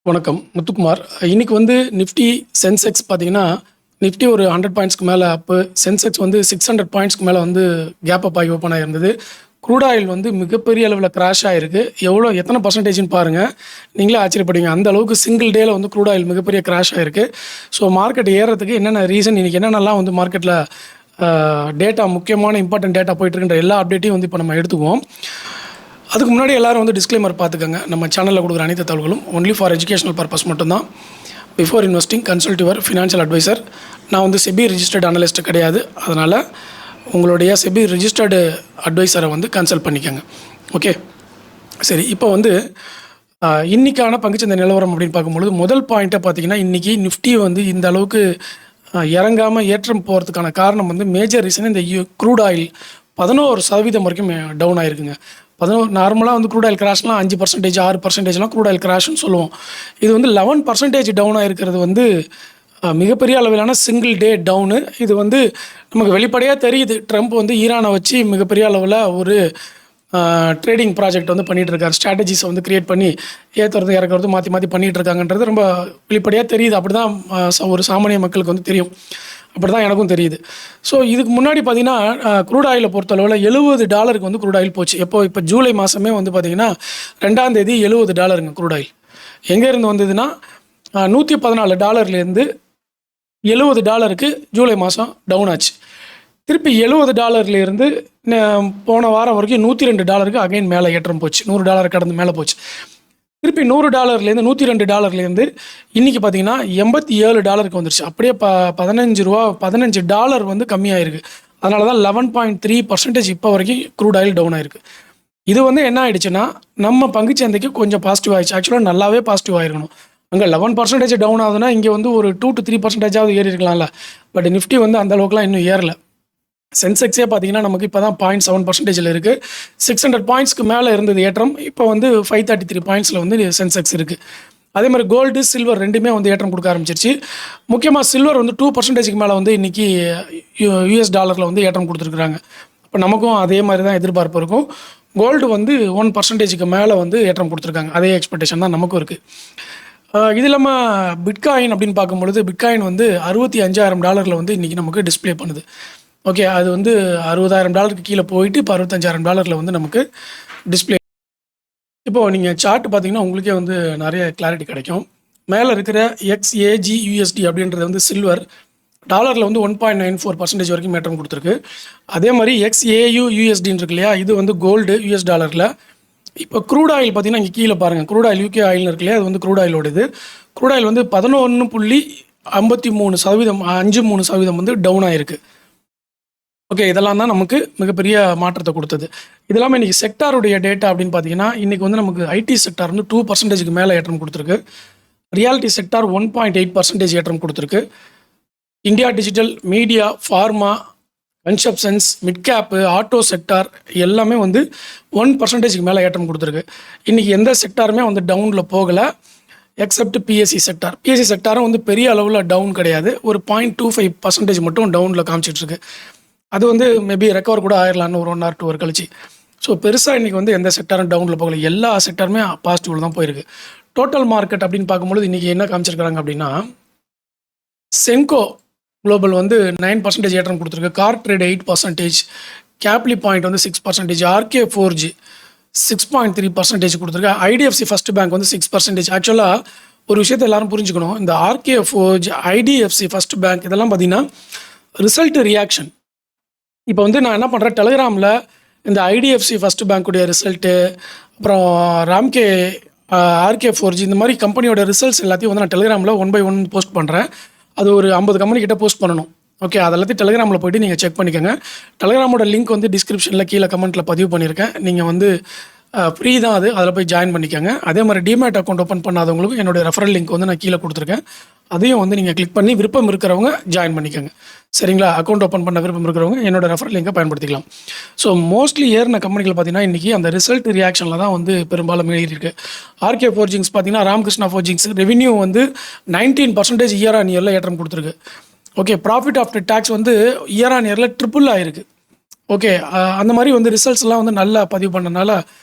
வணக்கம். முத்துக்குமார். இன்னைக்கு Nifty, Sensex பார்த்தீங்கன்னா, நிஃப்டி ஒரு 100 பாயிண்ட்ஸ்க்கு மேல அப்பு. சென்செக்ஸ் 600 பாயிண்ட்ஸ்க்கு மேல கேப் அப் ஆகி ஓப்பன் ஆகிருந்தது. க்ரூட் ஆயில் மிகப்பெரிய அளவில் கிராஷ் ஆகிருக்கு. எத்தனை பர்சன்டேஜ்னு பாருங்கள், நீங்களே ஆச்சரியப்படுவீங்க. அந்த அளவுக்கு சிங்கிள் டேல க்ரூட் ஆயில் மிகப்பெரிய கிராஷ் ஆகிருக்கு. ஸோ மார்க்கெட் ஏறுறதுக்கு என்னென்ன ரீசன், இன்றைக்கி என்னென்னலாம் மார்க்கெட்டில் டேட்டா, முக்கியமான இம்பார்ட்டன்ட் டேட்டா போயிட்டுருக்கின்ற எல்லா அப்டேட்டையும் இப்போ நம்ம எடுத்துக்குவோம். அதுக்கு முன்னாடி எல்லோரும் டிஸ்க்ளைமர் பார்த்துக்கோங்க. நம்ம சேனலில் கொடுக்குற அனைத்து தகவல்களும் ஒன்லி ஃபார் எஜுகேஷனல் பர்பஸ் மட்டும்தான். Before investing consult your financial advisor. நான் செபி ரிஜிஸ்டர்ட் அனலிஸ்ட் கிடையாது. அதனால் உங்களுடைய செபி ரிஜிஸ்டர்டு அட்வைசரை கன்சல்ட் பண்ணிக்கோங்க. ஓகே, சரி. இப்போ இன்றைக்கான பங்குச்சந்தை நிலவரம் அப்படின்னு பார்க்கும்பொழுது, முதல் பாயிண்ட்டை பார்த்தீங்கன்னா, இன்றைக்கி நிஃப்டி இந்த அளவுக்கு இறங்காமல் ஏற்றம் போகிறதுக்கான காரணம் மேஜர் ரீசன் இந்த க்ரூட் ஆயில் 11% வரைக்கும் டவுன் ஆகிருக்குங்க. நார்மலாக க்ரூட் ஆயில் கிராஷ்லாம் 5%, 6%லாம் க்ரூட் ஆயில் கிராஷ்னு சொல்லுவோம். இது 11% டவுன் ஆகிருக்கிறது மிகப்பெரிய அளவிலான சிங்கிள் டே டவுனு. இது நமக்கு வெளிப்படையாக தெரியுது. ட்ரம்ப் ஈரானை வச்சு மிகப்பெரிய அளவில் ஒரு ட்ரேடிங் ப்ராஜெக்ட் பண்ணிகிட்டு இருக்காரு. ஸ்ட்ராட்டஜிஸை க்ரியேட் பண்ணி ஏற்றுறது இறக்குறது மாற்றி மாற்றி பண்ணிகிட்டு இருக்காங்கன்றது ரொம்ப வெளிப்படையாக தெரியுது. அப்படி தான் ஒரு சாமானிய மக்களுக்கு தெரியும். அப்படி தான் எனக்கும் தெரியுது. ஸோ இதுக்கு முன்னாடி பார்த்தீங்கன்னா, க்ரூட் ஆயிலை பொறுத்தளவில் $70 க்ரூட் ஆயில் போச்சு. இப்போ ஜூலை மாதமே பார்த்தீங்கன்னா 2ஆம் தேதி $70 க்ரூட் ஆயில். எங்கேருந்து வந்ததுன்னா, $114 $70 ஜூலை மாதம் டவுன் ஆச்சு. திருப்பி $70 போன வாரம் வரைக்கும் $102 அகைன் மேலே ஏற்றம் போச்சு. $100 கடந்து மேலே போச்சு. திருப்பி $100 $102 இன்றைக்கி பார்த்தீங்கன்னா $87 வந்துருச்சு. அப்படியே $15 கம்மியாயிருக்கு. அதனால தான் 11.3% இப்போ வரைக்கும் க்ரூட் ஆயில் டவுன் ஆயிருக்கு. இது என்ன ஆயிடுச்சுன்னா, நம்ம பங்குச்சந்தைக்கு கொஞ்சம் பாசிட்டிவ் ஆயிடுச்சு. ஆக்சுவலாக நல்லாவே பாசிட்டிவ் ஆயிருக்கணும். அங்கே 11% டவுன் ஆகுதுன்னா இங்கே ஒரு 2 to 3% ஏறி இருக்கலாம்ல. பட் நிஃப்டி அந்த அளவுக்குலாம் இன்னும் ஏறலை. சென்செக்ஸே பார்த்தீங்கன்னா நமக்கு இப்போ தான் 0.7% இருக்குது. 600 பாயிண்ட்ஸ்க்கு மேலே இருந்தது ஏற்றம். இப்போ 533 பாயிண்ட்ஸில் சென்செக்ஸ் இருக்குது. அதே மாதிரி கோல்டு, சில்வர் ரெண்டுமே ஏற்றம் கொடுக்க ஆரம்பிச்சிருச்சு. முக்கியமாக சில்வர் 2%க்கு மேலே இன்றைக்கி US டாலரில் ஏற்றம் கொடுத்துருக்குறாங்க. இப்போ நமக்கும் அதே மாதிரி தான் எதிர்பார்ப்பு இருக்கும். கோல்டு 1%க்கு மேலே ஏற்றம் கொடுத்துருக்காங்க. அதே எக்ஸ்பெக்டேஷன் தான் நமக்கும் இருக்குது. இது இல்லாமல் பிட்காயின் அப்படின்னு பார்க்கும்பொழுது, பிட்காயின் $65,000 இன்றைக்கி நமக்கு டிஸ்பிளே பண்ணுது. ஓகே, அது $60,000 கீழே போயிட்டு இப்போ $65,000 நமக்கு டிஸ்பிளே. இப்போது நீங்கள் சார்ட் பார்த்தீங்கன்னா உங்களுக்கே நிறைய கிளாரிட்டி கிடைக்கும். மேலே இருக்கிற XAGUSD அப்படின்றது சில்வர், டாலரில் 1.94% வரைக்கும் ஏற்றம் கொடுத்துருக்கு. அதே மாதிரி XAUUSDன்னு இருக்கு இல்லையா, இது கோல்டு US டாலரில். இப்போ க்ரூட் ஆயில் பார்த்தீங்கன்னா இங்கே கீழே பாருங்கள், க்ரூட் ஆயில் UK ஆயில்னு இருக்கு இல்லையா, அது க்ரூட் ஆயிலோடது. க்ரூட் ஆயில் 11.53% டவுன் ஆகிருக்கு. ஓகே, இதெல்லாம் தான் நமக்கு மிகப்பெரிய மாற்றத்தை கொடுத்தது. இது இல்லாமல் இன்றைக்கி செக்டாருடைய டேட்டா அப்படின்னு பார்த்தீங்கன்னா, இன்றைக்கி நமக்கு ஐடி செக்டார் 2%க்கு மேலே ஏற்றம் கொடுத்துருக்கு. ரியாலிட்டி செக்டார் 1.8% ஏற்றம் கொடுத்துருக்கு. India digital, media, pharma, consumptions, mid gap, auto sector எல்லாமே 1%க்கு மேலே ஏற்றம் கொடுத்துருக்கு. இன்றைக்கி எந்த செக்டாருமே டவுனில் போகலை, எக்ஸப்ட் பிஎஸ்சி செக்டார். பிஎஸ்சி செக்டாரும் பெரிய அளவில் டவுன் கிடையாது, ஒரு 0.25% மட்டும் டவுனில் காமிச்சிட்ருக்கு. அது மேபி ரெக்கவர் கூட ஆயிடலான்னு ஒரு 1 or 2 hour கழிச்சு. ஸோ பெருசாக இன்றைக்கி எந்த செக்டாரும் டவுனில் போகலை, எல்லா செக்டாருமே பாசிட்டிவில் தான் போயிருக்கு. டோட்டல் மார்க்கெட் அப்படின்னு பார்க்கும்போது இன்றைக்கி என்ன காமிச்சிருக்கிறாங்க அப்படின்னா, சென்கோ குளோபல் 9% ஏற்றம் கொடுத்துருக்கு. கார் ட்ரேட் 8%, கேப்லி பாயிண்ட் 6%, RK4G 6.3% கொடுத்துருக்கு. IDFC first bank 6%. ஆக்சுவலாக ஒரு விஷயத்தை எல்லாரும் புரிஞ்சுக்கணும். இந்த RK4G, IDFC ஃபர்ஸ்ட் பேங்க் இதெல்லாம் பார்த்தீங்கன்னா ரிசல்ட் ரியாக்ஷன். இப்போ நான் என்ன பண்ணுறேன், டெலிகிராமில் இந்த IDFC ஃபர்ஸ்ட் பேங்க்குடைய ரிசல்ட்டு, அப்புறம் ராம்கே, RK4G இந்த மாதிரி கம்பெனியோட ரிசல்ட்ஸ் எல்லாத்தையும் நான் டெலிகிராமில் 1 by 1 போஸ்ட் பண்ணுறேன். அது ஒரு 50 கம்பெனி கிட்ட போஸ்ட் பண்ணணும். ஓகே, அதெல்லாத்தையும் டெலிகிராமில் போய்ட்டு நீங்கள் செக் பண்ணிக்கோங்க. டெலிகிராமோட லிங்க் டிஸ்கிரிப்ஷனில் கீழே கமெண்ட்டில் பதிவு பண்ணியிருக்கேன். நீங்கள் ஃப்ரீ தான், அதில் போய் ஜாயின் பண்ணிக்கோங்க. அதே மாதிரி டிமேட் அக்கௌண்ட் ஓப்பன் பண்ணாதவங்களுக்கும் என்னுடைய ரெஃபரல் லிங்க் நான் கீழே கொடுத்துருக்கேன். அதையும் நீங்கள் கிளிக் பண்ணி விருப்பம் இருக்கிறவங்க ஜாயின் பண்ணிக்கோங்க. சரிங்களா? அக்கௌண்ட் ஓப்பன் பண்ண விருப்பம் இருக்கிறவங்க என்னோட ரெஃபரல் லிங்கை பயன்படுத்திக்கலாம். ஸோ மோஸ்ட்லி ஏறின கம்பெனிகள் பார்த்தீங்கன்னா இன்றைக்கி அந்த ரிசல்ட் ரியாக்ஷனில் தான் பெரும்பாலும் ஏறியிருக்கு. RK4G's பார்த்தீங்கன்னா Ramakrishna Forgings revenue 19% year on இயரில் ஏற்றம் கொடுத்துருக்கு. Okay, profit after tax year on இயரில் ட்ரிபிள் ஆகிருக்கு. ஓகே, அந்த மாதிரி ரிசல்ட்ஸ்லாம் நல்லா பதிவு பண்ணனால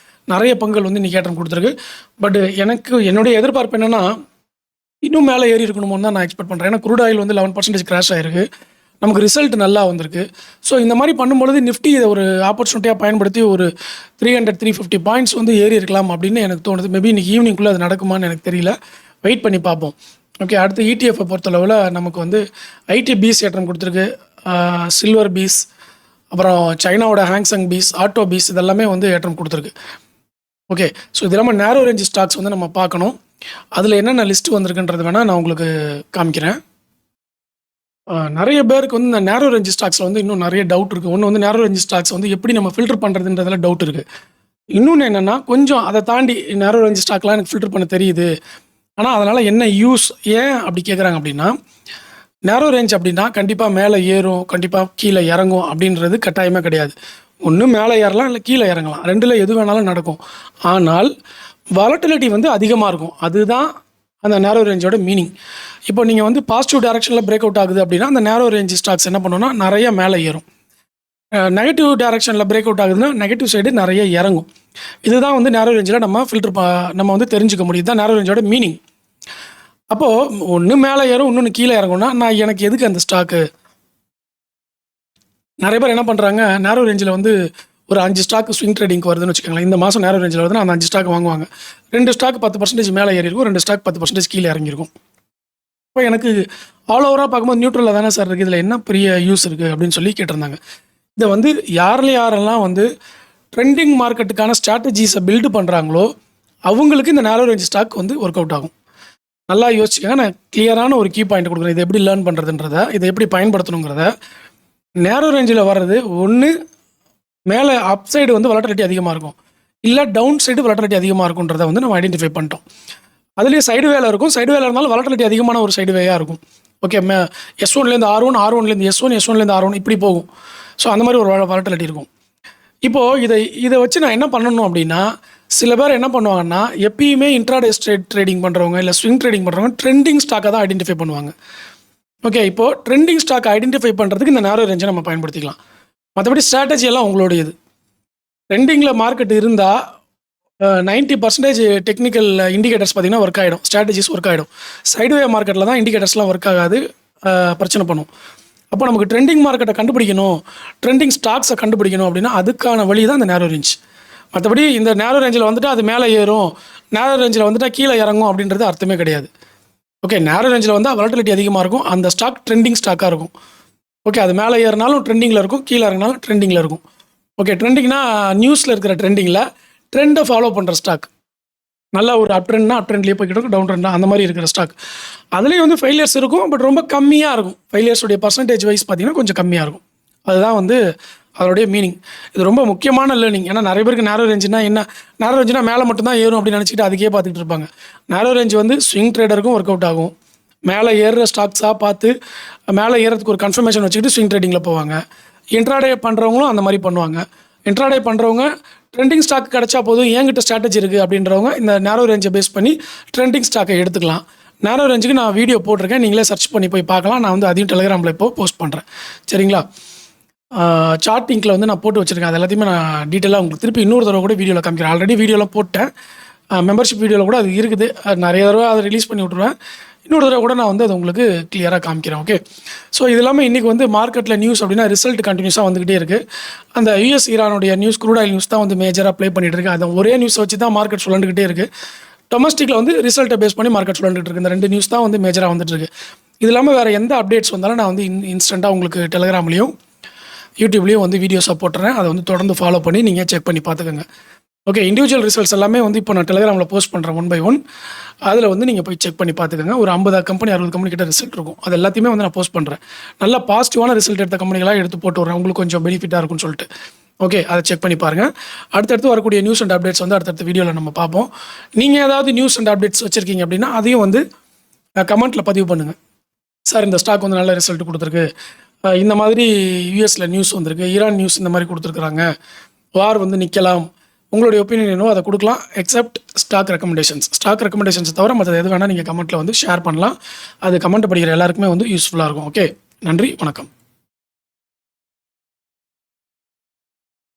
நிறைய பங்குகள் இன்றைக்கி ஏற்றம் கொடுத்துருக்கு. பட் எனக்கு என்னுடைய எதிர்பார்ப்பு என்னென்னா, இன்னும் மேலே ஏறி இருக்கணுமோன்னு தான் நான் எக்ஸ்பெக்ட் பண்ணுறேன். ஏன்னா க்ரூட் ஆயில் வந்து 11% கிராஷ் ஆயிருக்கு. நமக்கு ரிசல்ட் நல்லா வந்திருக்கு. ஸோ இந்த மாதிரி பண்ணும்பொழுது நிஃப்டி இதை ஒரு ஆப்பர்ச்சுனிட்டியாக பயன்படுத்தி ஒரு 300 350 பாயிண்ட்ஸ் வந்து ஏறி இருக்கலாம் அப்படின்னு எனக்கு தோணுது. மேபி இன்னைக்கு ஈவினிங்குள்ளே அது நடக்குமான்னு எனக்கு தெரியல. வெயிட் பண்ணி பார்ப்போம். ஓகே, அடுத்து ETF பொறுத்தளவில் நமக்கு வந்து ஐடி பீஸ் ஏற்றம் கொடுத்துருக்கு, சில்வர் பீஸ், அப்புறம் சைனாவோட ஹாங்சங் பீஸ், ஆட்டோ பீஸ் இதெல்லாமே வந்து ஏற்றம் கொடுத்துருக்கு. ஓகே, ஸோ இது இல்லாமல் நேரோ ரேஞ்ச் ஸ்டாக்ஸ் வந்து நம்ம பார்க்கணும். அதில் என்னென்ன லிஸ்ட் வந்திருக்குன்றது வேணால் நான் உங்களுக்கு காமிக்கிறேன். நிறைய பேருக்கு வந்து இந்த நேரோ ரேஞ்ச் ஸ்டாக்ஸில் வந்து இன்னும் நிறைய டவுட் இருக்குது. ஒன்று வந்து நேரோ ரேஞ்ச் ஸ்டாக்ஸ் வந்து எப்படி நம்ம ஃபில்டர் பண்ணுறதுன்றதுல டவுட் இருக்குது. இன்னொன்று என்னென்னா, கொஞ்சம் அதை தாண்டி நேரோ ரேஞ்ச் ஸ்டாக்லாம் எனக்கு ஃபில்டர் பண்ண தெரியுது, ஆனால் அதனால் என்ன யூஸ், ஏன் அப்படி கேட்குறாங்க அப்படின்னா, நேரோ ரேஞ்ச் அப்படின்னா கண்டிப்பாக மேலே ஏறும், கண்டிப்பாக கீழே இறங்கும் அப்படின்றது கட்டாயமே கிடையாது. ஒன்று மேலே ஏறலாம், இல்லை கீழே இறங்கலாம், ரெண்டில் எது வேணாலும் நடக்கும். ஆனால் வாலட்டிலிட்டி வந்து அதிகமாக இருக்கும். அதுதான் அந்த நேரோ ரேஞ்சோட மீனிங். இப்போ நீங்கள் வந்து பாசிட்டிவ் டைரக்ஷனில் பிரேக் அவுட் ஆகுது அப்படின்னா அந்த நேரோ ரேஞ்ச் ஸ்டாக்ஸ் என்ன பண்ணுன்னா நிறைய மேலே ஏறும். நெகட்டிவ் டைரக்ஷனில் பிரேக் அவுட் ஆகுதுன்னா நெகட்டிவ் சைடு நிறைய இறங்கும். இதுதான் வந்து நேரோ ரேஞ்சில் நம்ம நம்ம வந்து தெரிஞ்சுக்க முடியும். இதுதான் நேரோ ரேஞ்சோட மீனிங். அப்போது ஒன்று மேலே ஏறும், இன்னொன்று கீழே இறங்கும்னா நான் எனக்கு எதுக்கு அந்த ஸ்டாக்கு? நிறைய பேர் என்ன பண்ணுறாங்க, நேரோ ரேஞ்சில் வந்து ஒரு 5 ஸ்டாக் ஸ்விங் ட்ரேடிங்க்கு வருதுன்னு வச்சுக்கோங்களேன். இந்த மாதம் நேரோ ரேஞ்சில் வருதுன்னா அந்த 5 ஸ்டாக் வாங்குவாங்க. 2 ஸ்டாக் 10% மேலே ஏறி இருக்கும், 2 ஸ்டாக் 10% கீழே இறங்கியிருக்கும். இப்போ எனக்கு ஆல் ஓவராக பார்க்கும்போது நியூட்ரலில் தானே சார் இருக்குது, இதில் என்ன பெரிய யூஸ் இருக்குது அப்படின்னு சொல்லி கேட்டிருந்தாங்க. இதை வந்து யாரெல்லாம் வந்து ட்ரெண்டிங் மார்க்கெட்டுக்கான ஸ்ட்ராட்டஜிஸை பில்டு பண்ணுறாங்களோ அவங்களுக்கு இந்த நேரோ ரேஞ்ச் ஸ்டாக் வந்து ஒர்க் அவுட் ஆகும். நல்லா யோசிச்சுக்கங்க. நான் கிளியரான ஒரு கீ பாயிண்ட் கொடுக்குறேன். இதை எப்படி லேர்ன் பண்ணுறதுன்றதை, இதை எப்படி பயன்படுத்தணுங்கிறத. நேரோ ரேஞ்சில் வர்றது ஒன்று மேலே அப் சைடு வந்து வாலட்டிலிட்டி அதிகமாக இருக்கும், இல்லை டவுன் சைடு வாலட்டிலிட்டி அதிகமாக இருக்குன்றதை வந்து நம்ம ஐடென்டிஃபை பண்ணிட்டோம். அதுலேயே சைடு வேலை இருக்கும். சைடு வேலை இருந்தாலும் வாலட்டிலிட்டி அதிகமான ஒரு சைடு வேயாக இருக்கும். ஓகே, S1லேருந்து R1, R1லேருந்து S1, S1லேருந்து R1 இப்படி போகும். ஸோ அந்த மாதிரி ஒரு வாலட்டிலிட்டி இருக்கும். இப்போது இதை வச்சு நான் என்ன பண்ணணும் அப்படின்னா, சில பேர் என்ன பண்ணுவாங்கன்னா, எப்பயுமே இன்ட்ராடே ட்ரேடிங் பண்ணுறவங்க இல்லை ஸ்விங் ட்ரேடிங் பண்ணுறவங்க ட்ரெண்டிங் ஸ்டாக்கை தான் ஐடென்டிஃபை பண்ணுவாங்க. ஓகே, இப்போது ட்ரெண்டிங் ஸ்டாக் ஐடென்டிஃபை பண்ணுறதுக்கு இந்த நேரோ ரேஞ்சை நம்ம பயன்படுத்திக்கலாம். மற்றபடி ஸ்ட்ராட்டஜி எல்லாம் உங்களுடையது. ட்ரெண்டிங்கில் மார்க்கெட் இருந்தால் 90% டெக்னிக்கல் இண்டிகேட்டர்ஸ் பார்த்திங்கன்னா ஒர்க் ஆகிடும், ஸ்ட்ராட்டஜிஸ் ஒர்க் ஆகிடும். சைடுவே மார்க்கெட்டில் தான் இண்டிகேட்டர்ஸ்லாம் ஒர்க் ஆகாது, பிரச்சனை பண்ணும். அப்போ நமக்கு ட்ரெண்டிங் மார்க்கெட்டை கண்டுபிடிக்கணும், ட்ரெண்டிங் ஸ்டாக்ஸை கண்டுபிடிக்கணும் அப்படின்னா அதுக்கான வழி தான் இந்த நேரோ ரேஞ்ச். மற்றபடி இந்த நேரோ ரேஞ்சில் வந்துட்டு அது மேலே ஏறும், நேரோ ரேஞ்சில் வந்துட்டால் கீழே இறங்கும் அப்படின்றது அர்த்தமே கிடையாது. ஓகே, நேரோ ரேஞ்சில் வந்தால் வாலட்டிலிட்டி அதிகமாக இருக்கும், அந்த ஸ்டாக் ட்ரெண்டிங் ஸ்டாக்காக இருக்கும். ஓகே, அது மேலே ஏறினாலும் ட்ரெண்டிங்கில் இருக்கும், கீழே இறங்கினாலும் ட்ரெண்டிங்கில் இருக்கும். ஓகே, ட்ரெண்டிங்னா நியூஸில் இருக்கிற ட்ரெண்டிங்கில் ட்ரெண்டை ஃபாலோ பண்ணுற ஸ்டாக். நல்லா ஒரு அப் ட்ரெண்ட்னா அப் ட்ரெண்ட்லேயே போய்கிட்டு இருக்கும், டவுன் ட்ரெண்ட்னா அந்த மாதிரி இருக்கிற ஸ்டாக். அதுலேயும் வந்து ஃபெயிலியர்ஸ் இருக்கும், பட் ரொம்ப கம்மியாக இருக்கும். ஃபெயிலியர்ஸுடைய பர்சன்டேஜ் வைஸ் பார்த்திங்கன்னா கொஞ்சம் கம்மியாக இருக்கும். அதுதான் வந்து அதோடைய மீனிங். இது ரொம்ப முக்கியமான லேர்னிங். ஏன்னா நிறைய பேருக்கு நேரோ ரேஞ்சுனா என்ன, நேரோ ரேஞ்சுனா மேலே மட்டும்தான் ஏறும் அப்படின்னு நினச்சிட்டு அதுக்கே பார்த்துட்டு இருப்பாங்க. நேரோ ரேஞ்ச் வந்து ஸ்விங் ட்ரேடருக்கும் ஒர்க் அவுட் ஆகும். மேலே ஏறுற ஸ்டாக்ஸாக பார்த்து மேலே ஏறதுக்கு ஒரு கன்ஃபர்மேஷன் வச்சுக்கிட்டு ஸ்விங் ட்ரேடிங்கில் போவாங்க. இன்ட்ராடே பண்ணுறவங்களும் அந்த மாதிரி பண்ணுவாங்க. இன்ட்ராடே பண்ணுறவங்க ட்ரெண்டிங் ஸ்டாக் கிடச்சா போதும், என்கிட்ட ஸ்ட்ராட்டஜி இருக்குது அப்படின்றவங்க இந்த நேரோ ரேஞ்சை பேஸ் பண்ணி ட்ரெண்டிங் ஸ்டாக்கை எடுத்துக்கலாம். நேரோ ரேஞ்சுக்கு நான் வீடியோ போட்டிருக்கேன், நீங்களே சர்ச் பண்ணி போய் பார்க்கலாம். நான் வந்து அதையும் டெலிகிராமில் இப்போ போஸ்ட் பண்ணுறேன், சரிங்களா? சார்ட்டிங்கில் வந்து நான் போட்டு வச்சுருக்கேன். அது எல்லாத்தையுமே நான் டீட்டெயிலாக உங்களுக்கு திருப்பி இன்னொரு தடவை கூட வீடியோவில் காமிக்கிறேன். ஆல்ரெடி வீடியோவில் போட்டேன், மெம்பர்ஷிப் வீடியோவில் கூட அது இருக்குது. அது நிறைய தடவை அதை ரிலீஸ் பண்ணி விட்ருவேன். இன்னொரு தடவை கூட நான் வந்து அது உங்களுக்கு கிளியராக காமிக்கிறேன். ஓகே, ஸோ இது இல்லாமல் இன்றைக்கி வந்து மார்க்கெட்டில் நியூஸ் அப்படின்னா ரிசல்ட் கண்டினியூஸாக வந்துக்கிட்டே இருக்குது. அந்த US ஈரானுடைய நியூஸ், க்ரூட் ஆயில் நியூஸ் தான் வந்து மேஜராக ப்ளே பண்ணிகிட்டு இருக்குது. அதை ஒரே நியூஸை வச்சு தான் மார்க்கெட் சுழண்டுக்கிட்டே இருக்குது. டொமஸ்டிக்கில் வந்து ரிசல்ட்டை பேஸ் பண்ணி மார்க்கெட் சுழண்டுட்டு இருக்குது. இந்த 2 நியூஸ் தான் வந்து மேஜராக வந்துட்டு இருக்குது. இது இல்லாமல் வேறு எந்த அப்டேட்ஸ் வந்தாலும் நான் வந்து இன்ஸ்டண்ட்டாக உங்களுக்கு டெலிகிராம்லேயும் யூடியூப்லேயும் வந்து வீடியோஸாக போட்டுறேன். அதை வந்து தொடர்ந்து ஃபாலோ பண்ணி நீங்கள் செக் பண்ணி பார்த்துக்கோங்க. ஓகே, இண்டிவிஜுவல் ரிசல்ட்ஸ் எல்லாமே வந்து இப்போ நான் டெலிகிராமில் போஸ்ட் பண்ணுறேன் 1 by 1. அதில் வந்து நீங்கள் போய் செக் பண்ணி பார்த்துக்கோங்க. ஒரு 50 கம்பெனி 60 கம்பெனி கிட்ட ரிசல்ட் இருக்கும். அது எல்லாத்தையுமே வந்து நான் போஸ்ட் பண்ணுறேன். நல்ல பாசிட்டிவான ரிசல்ட் எடுத்த கம்பெனிகளாக எடுத்து போட்டு வரேன், உங்களுக்கு கொஞ்சம் பெனிஃபிட்டாக இருக்கும்னு சொல்லிட்டு. ஓகே, அதை செக் பண்ணி பாருங்கள். அடுத்தடுத்து வரக்கூடிய நியூஸ் அண்ட் அப்டேட்ஸ் வந்து அடுத்தடுத்த வீடியோவில் நம்ம பார்ப்போம். நீங்கள் ஏதாவது நியூஸ் அண்ட் அப்டேட்ஸ் வச்சுருக்கீங்க அப்படின்னா அதையும் வந்து கமெண்ட்டில் பதிவு பண்ணுங்கள். சார் இந்த ஸ்டாக் வந்து நல்ல ரிசல்ட் கொடுத்துருக்கு, இந்த மாதிரி யூஎஸில் நியூஸ் வந்திருக்கு, ஈரான் நியூஸ் இந்த மாதிரி கொடுத்துருக்குறாங்க, வார் வந்து நிற்கலாம், உங்களுடைய ஒப்பீனியன் என்னவோ அதை கொடுக்கலாம். எக்ஸப்ட் ஸ்டாக் ரெக்கமெண்டேஷன்ஸ் தவிர மற்ற எது வேணால் நீங்கள் கமெண்ட்டில் வந்து ஷேர் பண்ணலாம். அது கமெண்ட் படிக்கிற எல்லாருக்குமே வந்து யூஸ்ஃபுல்லாக இருக்கும். ஓகே, நன்றி, வணக்கம்.